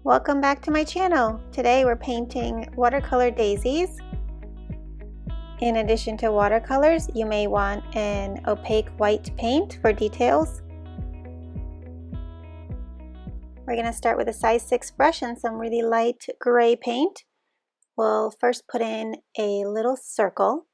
Welcome back to my channel. Today we're painting watercolor daisies. In addition to watercolors, you may want an opaque white paint for details. We're going to start with a size 6 brush and some really light gray paint. We'll first put in a little circle.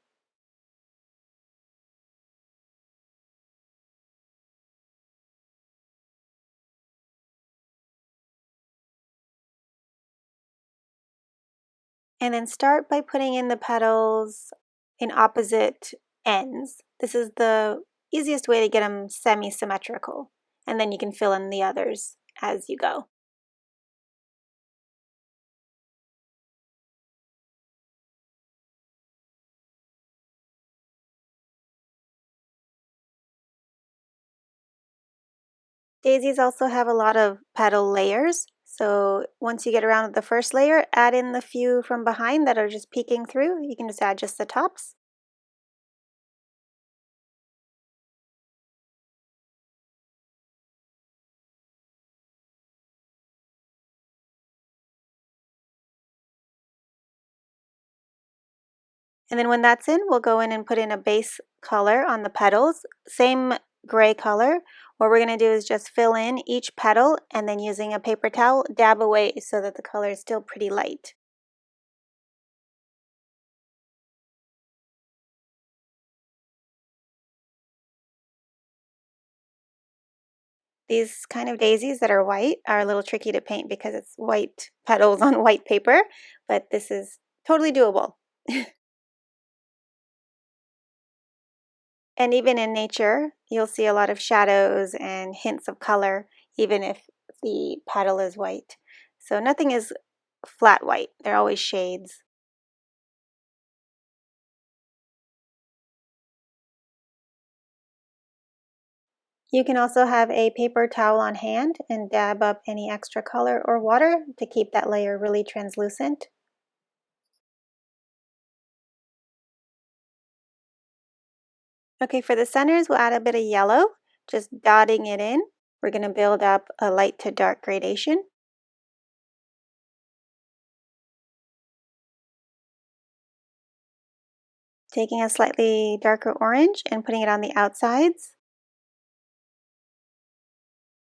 And then start by putting in the petals in opposite ends. This is the easiest way to get them semi-symmetrical. And then you can fill in the others as you go. Daisies also have a lot of petal layers, so once you get around the first layer, add in the few from behind that are just peeking through. You can just add just the tops. And then when that's in, we'll go in and put in a base color on the petals, same gray color. What we're going to do is just fill in each petal and then using a paper towel, dab away so that the color is still pretty light. These kind of daisies that are white are a little tricky to paint because it's white petals on white paper, but this is totally doable. And even in nature, you'll see a lot of shadows and hints of color, even if the petal is white. So nothing is flat white. There are always shades. You can also have a paper towel on hand and dab up any extra color or water to keep that layer really translucent. Okay, for the centers, we'll add a bit of yellow, just dotting it in. We're going to build up a light to dark gradation. Taking a slightly darker orange and putting it on the outsides.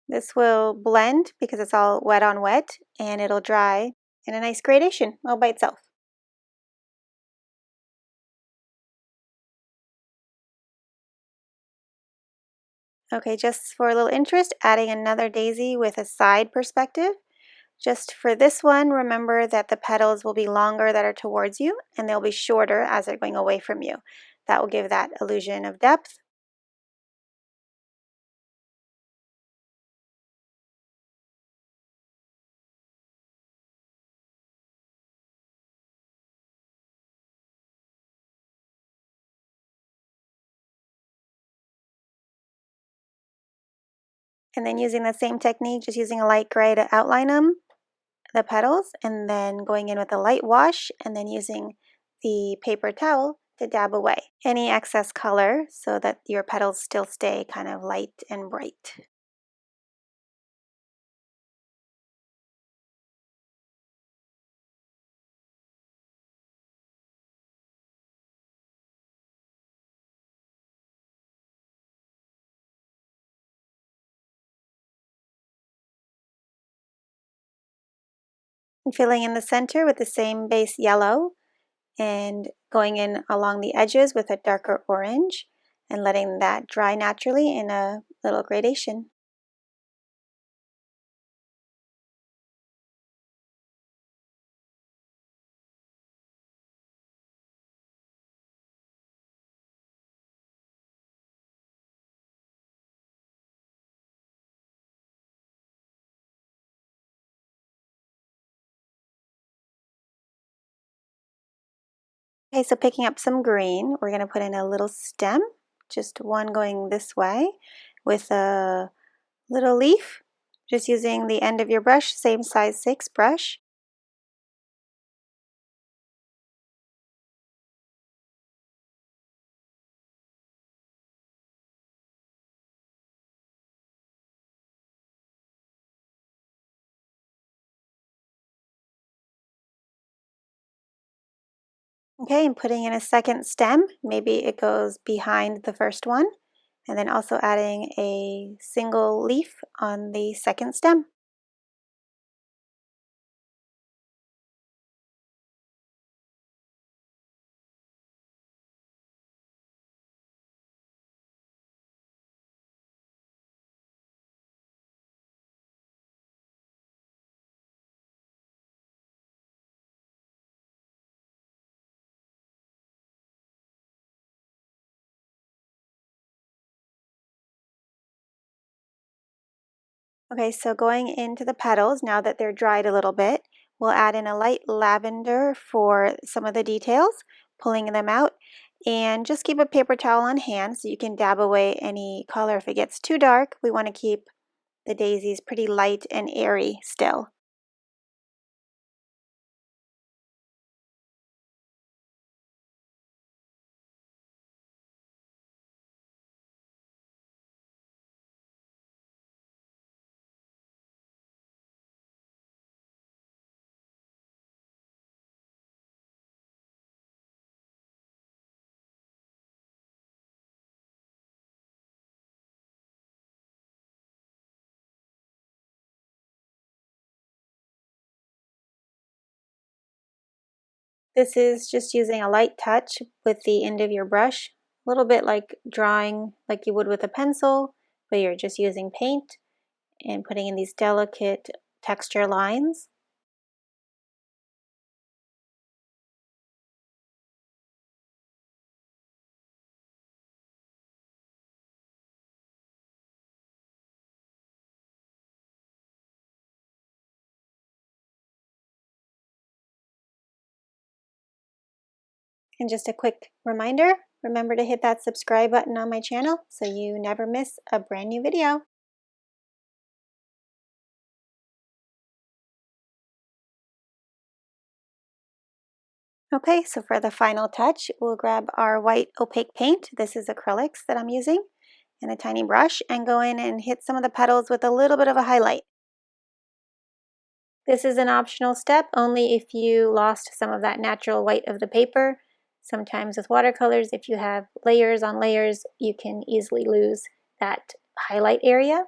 This will blend because it's all wet on wet, and it'll dry in a nice gradation all by itself. Okay, just for a little interest, adding another daisy with a side perspective. Just for this one, remember that the petals will be longer that are towards you, and they'll be shorter as they're going away from you. That will give that illusion of depth. And then using the same technique, just using a light gray to outline them, the petals, and then going in with a light wash, and then using the paper towel to dab away any excess color so that your petals still stay kind of light and bright. And filling in the center with the same base yellow and going in along the edges with a darker orange and letting that dry naturally in a little gradation. Okay, so picking up some green, we're going to put in a little stem, just one going this way with a little leaf, just using the end of your brush, same size 6 brush. Okay, and putting in a second stem, maybe it goes behind the first one, and then also adding a single leaf on the second stem. Okay, so going into the petals, now that they're dried a little bit, we'll add in a light lavender for some of the details, pulling them out, and just keep a paper towel on hand so you can dab away any color. If it gets too dark, we want to keep the daisies pretty light and airy still. This is just using a light touch with the end of your brush, a little bit like drawing like you would with a pencil, but you're just using paint and putting in these delicate texture lines. And just a quick reminder, remember to hit that subscribe button on my channel so you never miss a brand new video. Okay, so for the final touch, we'll grab our white opaque paint. This is acrylics that I'm using, and a tiny brush, and go in and hit some of the petals with a little bit of a highlight. This is an optional step only if you lost some of that natural white of the paper. Sometimes with watercolors, if you have layers on layers, you can easily lose that highlight area.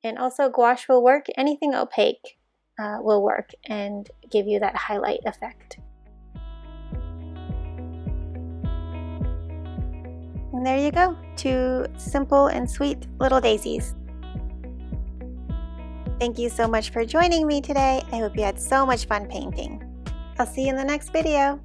And also gouache will work. Anything opaque will work and give you that highlight effect. And there you go, 2 simple and sweet little daisies. Thank you so much for joining me today. I hope you had so much fun painting. I'll see you in the next video.